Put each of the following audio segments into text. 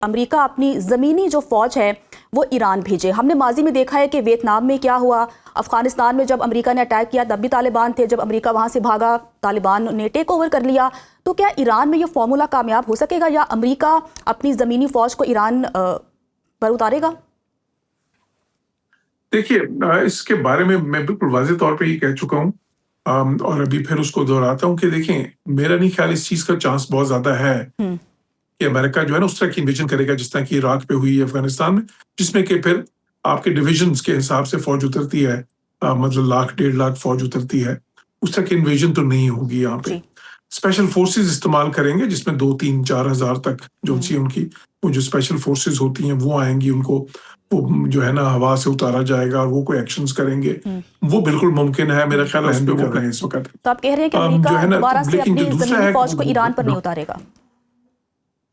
امریکہ اپنی زمینی جو فوج ہے وہ ایران بھیجے. ہم نے ماضی میں دیکھا ہے کہ ویتنام میں کیا ہوا، افغانستان میں جب امریکہ نے اٹیک کیا تب بھی طالبان تھے، جب امریکہ وہاں سے بھاگا طالبان نے ٹیک اوور کر لیا. تو کیا ایران میں یہ فارمولا کامیاب ہو سکے گا یا امریکہ اپنی زمینی فوج کو ایران پر اتارے گا؟ دیکھیے، اس کے بارے میں بالکل واضح طور پہ یہ کہہ چکا ہوں اور ابھی پھر اس کو دہراتا ہوں کہ دیکھیں، میرا نہیں خیال اس چیز کا چانس بہت زیادہ ہے کہ امریکہ جو ہے نا اس طرح کی انویژن کرے گا جس طرح کی عراق پہ ہوئی ہے افغانستان میں، جس میں کہ پھر آپ کے ڈویژنز کے حساب سے فوج اترتی ہے، مطلب 1,00,000-1,50,000 فوج اترتی ہے. اس طرح کی انویژن تو نہیں ہوگی یہاں پہ. اسپیشل فورسز استعمال کریں گے جس میں 2-3-4 ہزار تک جو ان کی وہ جو اسپیشل فورسز ہوتی ہیں وہ آئیں گی، ان کو وہ جو ہے نا ہوا سے اتارا جائے گا اور وہ کوئی ایکشنز کریں گے. وہ بالکل ممکن ہے، میرا خیال ہے وہ کریں اس وقت. تو آپ کہہ رہے ہیں کہ امریکہ دوبارہ سے اپنی زمینی فوج کو ایران پر نہیں اتارے گا؟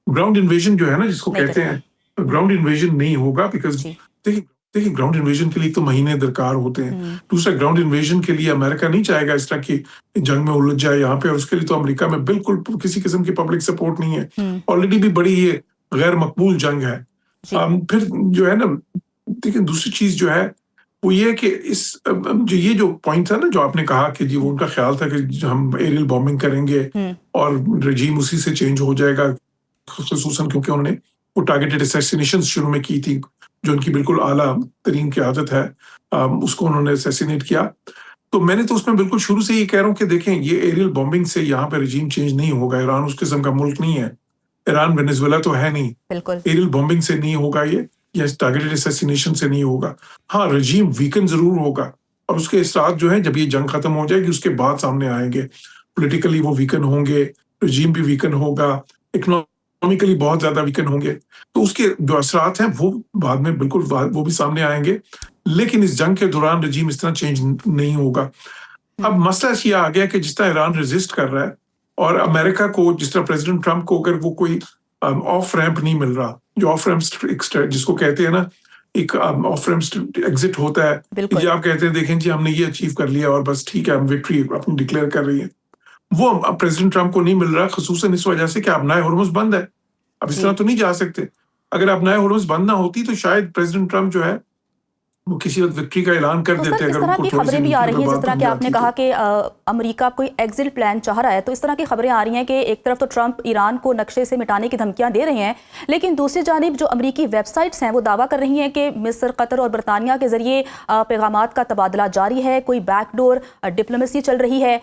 گراؤنڈ انویژن جو ہے نا جس کو کہتے ہیں، گراؤنڈ انویژن نہیں ہوگا، بیکاز دیکھیں گراؤنڈ انویژن کے لیے تو مہینے درکار ہوتے ہیں. دوسرا، گراؤنڈ انویژن کے لیے امریکہ نہیں چاہے گا اس طرح کی جنگ میں الجھ جائے یہاں پہ، اور اس کے لیے تو امریکہ میں بالکل کسی قسم کی پبلک سپورٹ نہیں ہے. آلریڈی بھی بڑی یہ غیر مقبول جنگ ہے. پھر جو ہے نا دیکھیں دوسری چیز جو ہے وہ یہ کہ یہ جو پوائنٹ تھا نا جو آپ نے کہا کہ جی وہ ان کا خیال تھا کہ ہم ایریل بامبنگ کریں گے اور رجیم اسی سے چینج ہو جائے گا، خصوصاً کیونکہ انہوں نے وہ ٹارگیٹڈ اسیسینیشن شروع میں کی تھی جو ان کی بالکل اعلیٰ ترین قیادت ہے، اس کو انہوں نے اسیسینیٹ کیا. تو میں نے تو اس میں بالکل شروع سے یہ کہہ رہا ہوں کہ دیکھیں یہ ایریل بامبنگ سے یہاں پہ رجیم چینج نہیں ہوگا. ایران اس قسم کا ملک نہیں ہے، ایران وینیزویلا تو ہے نہیں. ایریل بامبنگ سے نہیں ہوگا یہ، یا ٹارگیٹڈ اسیسینیشن سے نہیں ہوگا. ہاں، رجیم ویکن ضرور ہوگا اور اس کے اثرات جو ہیں جب یہ جنگ ختم ہو جائے گی اس کے بعد سامنے آئیں گے. پولیٹیکلی وہ ویکن ہوں گے، رجیم بھی ویکن ہوگا، اکنامکلی بہت زیادہ ویکن ہوں گے. تو اس کے جو اثرات ہیں وہ بعد میں بالکل وہ بھی سامنے آئیں گے، لیکن اس جنگ کے دوران رجیم اس طرح چینج نہیں ہوگا. اب مسئلہ یہ آ گیا کہ جس طرح ایران ریزسٹ کر رہا ہے اور امریکہ کو جس طرح پریزیڈنٹ ٹرمپ کو اگر وہ کوئی آف ریمپ نہیں مل رہا، جو آف ریمپ جس کو کہتے ہیں نا ایک آف ریمپ ایگزٹ ہوتا ہے، جی آپ کہتے ہیں دیکھیں جی ہم نے یہ اچیو کر لیا اور بس ٹھیک ہے ہم وکٹری اپنی ڈکلیئر کر رہی ہے، وہ پریزیڈنٹ ٹرمپ کو نہیں مل رہا، خصوصاً اس وجہ سے کہ ابنائے ہرمز بند ہے. اب اس طرح تو نہیں جا سکتے. اگر ابنائے ہرمز بند نہ ہوتی تو شاید پریزیڈنٹ ٹرمپ جو ہے وہ کسی وقت وکٹری کا اعلان کر دیتے. اس طرح کی خبریں بھی آ رہی ہیں، جس طرح کہ آپ نے کہا کہ امریکہ کوئی ایگزٹ پلان چاہ رہا ہے، تو اس طرح کی خبریں آ رہی ہیں کہ ایک طرف تو ٹرمپ ایران کو نقشے سے مٹانے کی دھمکیاں دے رہے ہیں، لیکن دوسری جانب جو امریکی ویب سائٹس ہیں وہ دعویٰ کر رہی ہیں کہ مصر، قطر اور برطانیہ کے ذریعے پیغامات کا تبادلہ جاری ہے، کوئی بیک ڈور ڈپلومیسی چل رہی ہے.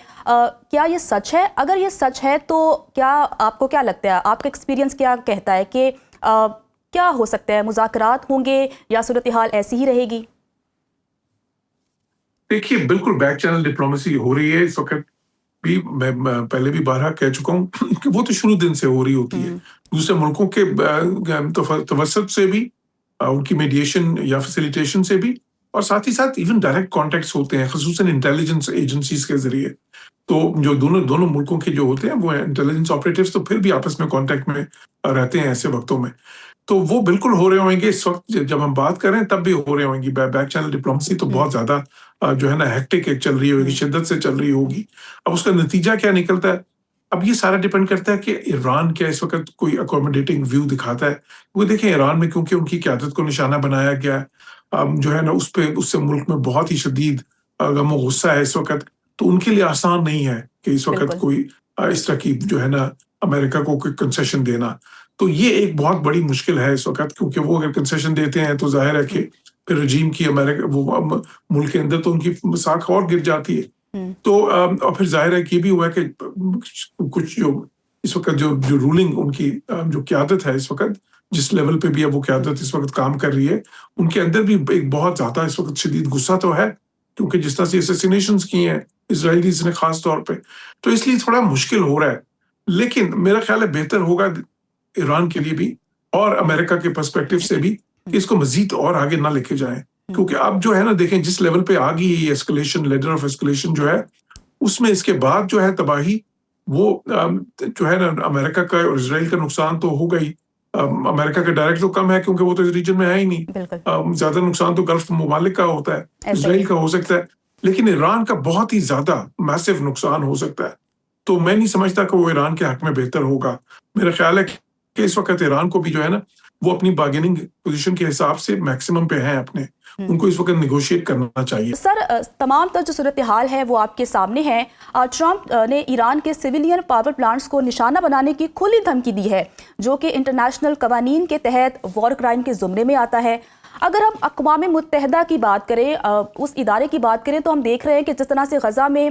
کیا یہ سچ ہے؟ اگر یہ سچ ہے تو کیا آپ کو کیا لگتا ہے، آپ کا ایکسپیرینس کیا کہتا ہے کہ کیا ہو سکتا ہے؟ مذاکرات ہوں گے یا صورتحال ایسی ہی رہے گی؟ دیکھیے بالکل بیک چینل ڈپلومیسی ہو رہی ہے اس وقت بھی. میں پہلے بھی بارہا کہہ چکا ہوں کہ وہ تو شروع دن سے ہو رہی ہوتی ہے، دوسرے ملکوں کے توسط سے بھی، ان کی میڈیشن یا فیسیلیٹیشن سے بھی، اور ساتھ ہی ساتھ ایون ڈائریکٹ کانٹیکٹس ہوتے ہیں خصوصاً انٹیلیجنس ایجنسیز کے ذریعے. تو جو دونوں ملکوں کے جو ہوتے ہیں وہ انٹیلیجنس آپریٹیوز تو پھر بھی آپس میں کانٹیکٹ میں رہتے ہیں ایسے وقتوں میں. تو وہ بالکل ہو رہے ہوئیں گے اس وقت جب ہم بات کر رہے ہیں، تب بھی ہو رہے ہوئیں گی. بیک چینل ڈپلومیسی تو بہت زیادہ جو ہے نا ہیکٹک چل رہی ہوگی، شدت سے چل رہی ہوگی. اب اس کا نتیجہ کیا نکلتا ہے، اب یہ سارا ڈیپینڈ کرتا ہے کہ ایران کیا اس وقت کوئی اکوموڈیٹنگ ویو دکھاتا ہے. وہ دیکھیں ایران میں کیونکہ ان کی قیادت کو نشانہ بنایا گیا جو ہے نا اس سے ملک میں بہت ہی شدید غم و غصہ ہے اس وقت. تو ان کے لیے آسان نہیں ہے کہ اس وقت کوئی اس طرح کی جو ہے نا امریکہ کو کوئی کنسیشن دینا. تو یہ ایک بہت بڑی مشکل ہے اس وقت، کیونکہ وہ اگر کنسیشن دیتے ہیں تو ظاہر ہے کہ پھر رجیم کی امریکہ وہ ملک کے اندر تو ان کی ساکھ اور گر جاتی ہے. تو اور پھر ظاہر ہے کہ یہ بھی ہوا کہ کچھ جو اس وقت جو رولنگ ان کی جو قیادت ہے اس وقت، جس لیول پہ بھی اب وہ قیادت اس وقت کام کر رہی ہے، ان کے اندر بھی ایک بہت زیادہ اس وقت شدید غصہ تو ہے، کیونکہ جس طرح سے اسیسینیشنز کی ہیں اسرائیلیز نے خاص طور پہ، تو اس لیے تھوڑا مشکل ہو رہا ہے. لیکن میرا خیال ہے بہتر ہوگا ایران کے لیے بھی اور امریکہ کے پرسپیکٹو سے بھی کہ اس کو مزید اور آگے نہ لے کے جائیں. کیونکہ اب جو ہے نا دیکھیں جس لیول پہ آ گئی یہ ایسکلیشن، لیڈر آف ایسکلیشن جو ہے، اس میں اس کے بعد جو ہے تباہی، وہ جو ہے نا امریکہ کا اور اسرائیل کا نقصان تو ہوگا ہی. امریکہ کا ڈائریکٹ تو کم ہے کیونکہ وہ تو اس ریجن میں ہے ہی نہیں. زیادہ نقصان تو گلف ممالک کا ہوتا ہے، اسرائیل کا ہو سکتا ہے، لیکن ایران کا بہت ہی زیادہ میسو نقصان ہو سکتا ہے. تو میں نہیں سمجھتا کہ وہ ایران کے حق میں بہتر ہوگا. میرا خیال ہے کہ اس وقت ایران کو بھی جو ہے نا وہ اپنی بارگیننگ پوزیشن کے حساب سے میکسیمم پہ ہیں اپنے, ان کو اس وقت نیگوشیٹ کرنا چاہیے. سر, تمام تر جو صورتحال ہے وہ آپ کے سامنے ہے. ٹرمپ نے ایران کے سویلین پاور پلانٹس کو نشانہ بنانے کی کھلی دھمکی دی ہے, جو کہ انٹرنیشنل قوانین کے تحت وار کرائم کے زمرے میں آتا ہے. اگر ہم اقوام متحدہ کی بات کریں, اس ادارے کی بات کریں, تو ہم دیکھ رہے ہیں کہ جس طرح سے غزہ میں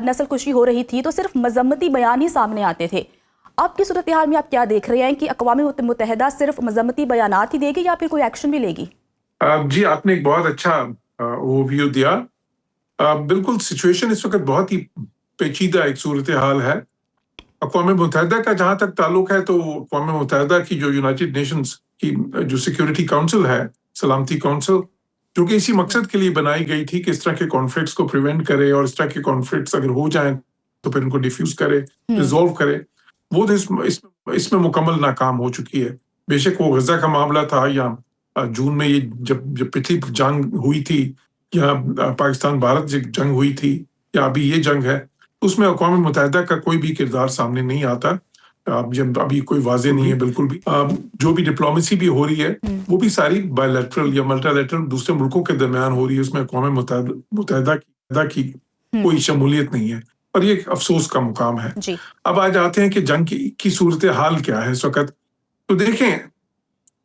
نسل کشی ہو رہی تھی تو صرف مذمتی بیان ہی سامنے آتے تھے. آپ کی صورتحال میں آپ کیا دیکھ رہے ہیں کہ اقوام متحدہ صرف مذمتی بیانات ہی دے گی یا پھر کوئی ایکشن بھی لے گی؟ جی, آپ نے ایک بہت اچھا اوور ویو دیا. بالکل سچویشن اس وقت بہت ہی پیچیدہ ایک صورتحال ہے. اقوام متحدہ کا جہاں تک تعلق ہے تو اقوام متحدہ کی جو یونائٹڈ نیشنز کی جو سیکیورٹی کاؤنسل ہے, سلامتی کاؤنسل, جو کہ اسی مقصد کے لیے بنائی گئی تھی کہ اس طرح کے کانفلکٹس کو پریونٹ کرے, اور اس طرح کے کانفلکٹس اگر ہو جائیں تو پھر ان کو ڈیفیوز کرے, ریزولو کرے, وہ اس میں مکمل ناکام ہو چکی ہے. بے شک وہ غزہ کا معاملہ تھا, یا جون میں یہ جب پچھلی جنگ ہوئی تھی, یا پاکستان بھارت جنگ ہوئی تھی, یا ابھی یہ جنگ ہے, اس میں اقوام متحدہ کا کوئی بھی کردار سامنے نہیں آتا. ابھی کوئی واضح نہیں ہے بالکل بھی. جو بھی ڈپلومیسی بھی ہو رہی ہے وہ بھی ساری بائی لیٹرل یا ملٹی لیٹرل دوسرے ملکوں کے درمیان ہو رہی ہے, اس میں اقوام متحدہ کی کوئی شمولیت نہیں ہے, اور یہ ایک افسوس کا مقام ہے. اب آج آتے ہیں کہ جنگ کی صورتحال کیا ہے اس وقت. تو دیکھیں,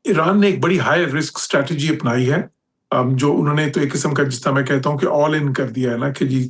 ایران نے ایک بڑی ہائی رسک اسٹریٹجی اپنائی ہے, جو انہوں نے تو ایک قسم کا, جس طرح میں کہتا ہوں کہ آل ان کر دیا ہے نا, کہ جی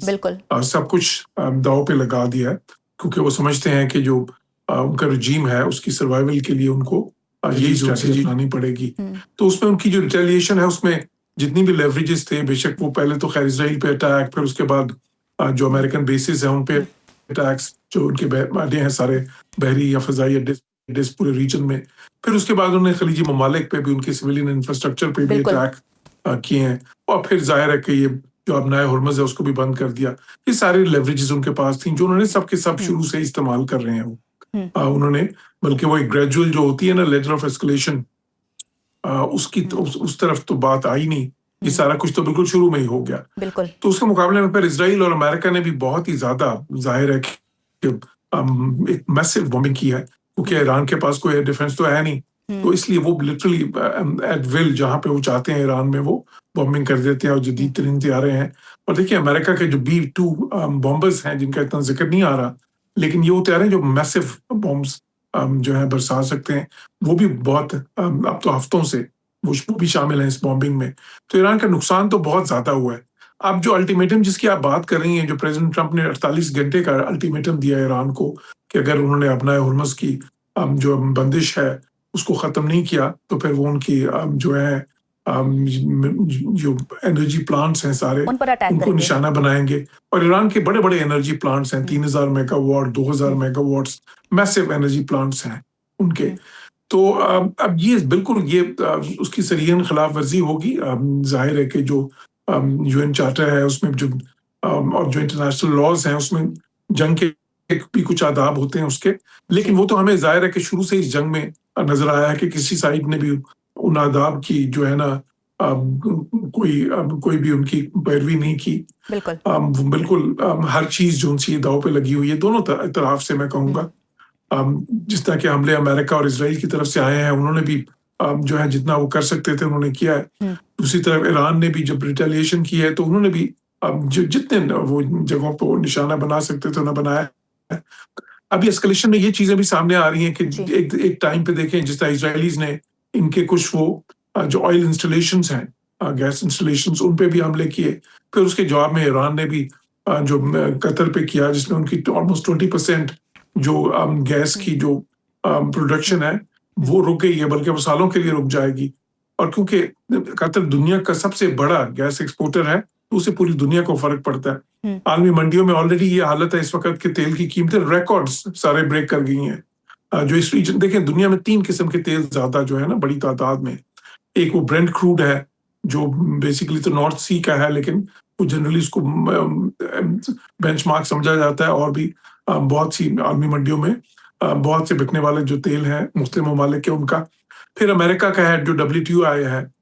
سب کچھ داؤ پہ لگا دیا ہے, کیونکہ وہ سمجھتے ہیں کہ جو ان کا رجیم ہے اس کی سروائیول کے لیے ان کو یہی اسٹریٹجی اپنانی پڑے گی. تو اس میں ان کی جو ریٹیلیشن ہے, اس میں جتنی بھی لیوریجز تھے, بے شک وہ پہلے تو خیر اسرائیل پہ اٹیک, پھر اس کے بعد جو امریکن بیسز ہیں ان پہ اٹیکس, جو ان کے اڈے ہیں سارے بحری یا فضائی اڈے پورے ریجن میں, پھر اس کے بعد انہوں نے خلیجی ممالک پہ بھی, ان کے سویلین انفراسٹرکچر پہ بھی اٹیک کیے ہیں, اور پھر ظاہر ہے کہ یہ جو اب نئے ہرمز ہے اس کو بھی بند کر دیا. یہ ساری لیوریجز ان کے پاس تھیں جو انہوں نے سب کے سب شروع سے استعمال کر رہے ہیں انہوں نے, بلکہ وہ ایک گریجول جو ہوتی ہے نا لیڈر آف اسکلیشن, اس طرف تو بات آئی نہیں. یہ سارا کچھ تو بالکل شروع میں ہی ہو گیا. تو اس کے مقابلے میں پھر اسرائیل اور امریکہ نے بھی بہت ہی زیادہ ظاہر ہے کہ ایک میسو بومبنگ کی ہے, کیونکہ ایران کے پاس کوئی ایئر ڈیفنس تو ہے نہیں, تو اس لیے وہ لٹرلی ایٹ ول جہاں پہ وہ چاہتے ہیں ایران میں وہ بومبنگ کر دیتے ہیں, اور جدید ترین طیارے ہیں. اور دیکھیے امریکہ کے جو B-2 بمبرز ہیں, جن کا اتنا ذکر نہیں آ رہا, لیکن یہ وہ طیارے جو میسو بمبس جو ہے برسا سکتے ہیں, وہ بھی بہت اب تو ہفتوں سے وہ بھی شامل ہیں اس بومبنگ میں. تو ایران کا نقصان تو بہت زیادہ ہوا ہے. اب جو الٹیمیٹم جس کی آپ بات کر رہی ہیں, جو پریزیڈنٹ ٹرمپ نے 48 گھنٹے کا الٹیمیٹم دیا ایران کو کہ اگر انہوں نے اپنا ہرمز کی جو بندش ہے اس کو ختم نہیں کیا تو پھر وہ ان کی جو ہے جو انرجی پلانٹس ہیں سارے ان کو نشانہ بنائیں گے. اور ایران کے بڑے بڑے انرجی پلانٹس ہیں, 3000 میگا واٹ, 2000 میگا واٹس, میسو انرجی پلانٹس ہیں ان کے. تو اب یہ بالکل یہ اس کی صریحاً خلاف ورزی ہوگی. ظاہر ہے کہ جو UN چارٹر ہے اس میں جو اور جو انٹرنیشنل لاز ہیں اس میں جنگ کے بھی کچھ آداب ہوتے ہیں اس کے, لیکن وہ تو ہمیں ظاہر ہے کہ شروع سے اس جنگ میں نظر آیا ہے کہ کسی سائڈ نے بھی ان آداب کی جو ہے نا کوئی بھی ان کی پیروی نہیں کی. بالکل ہر چیز جو ان سی داؤ پہ لگی ہوئی ہے دونوں طرف سے, میں کہوں گا. جس طرح کے حملے امریکہ اور اسرائیل کی طرف سے آئے ہیں, انہوں نے بھی جو ہے جتنا وہ کر سکتے تھے انہوں نے کیا ہے. دوسری طرف ایران نے بھی جب ریٹیلیشن کی ہے تو انہوں نے بھی جتنے وہ جگہوں پہ نشانہ بنا سکتے تھے انہوں نے بنایا. ابھی اسکلیشن میں یہ چیزیں بھی سامنے آ رہی ہیں کہ ایک ٹائم پہ دیکھیں جس طرح اسرائیلیز نے ان کے کچھ وہ جو آئل انسٹالیشنز ہیں, گیس انسٹالیشنز, ان پہ بھی حملے کیے. پھر اس کے جواب میں ایران نے بھی جو قطر پہ کیا, جس میں ان کی آلموسٹ 20% جو گیس کی جو پروڈکشن ہے وہ رک گئی ہے, بلکہ وہ سالوں کے لیے رک جائے گی. اور کیونکہ قطر دنیا کا سب سے بڑا گیس ایکسپورٹر ہے تو اسے پوری دنیا کو فرق پڑتا ہے. عالمی منڈیوں میں آلریڈی یہ حالت ہے اس وقت کہ تیل کی قیمتیں ریکارڈز سارے بریک کر گئی ہیں. جو اس ریجن دیکھیں, دنیا میں 3 قسم کے تیل زیادہ جو ہے نا بڑی تعداد میں. ایک وہ برینٹ کروڈ ہے جو بیسیکلی تو نارتھ سی کا ہے, لیکن وہ جنرلی اس کو بینچ مارک سمجھا جاتا ہے. اور بھی بہت سی عالمی منڈیوں میں بہت سے بکنے والے جو تیل ہیں مختلف ممالک کے ان کا. پھر امریکہ کا ہے جو WTI ہے,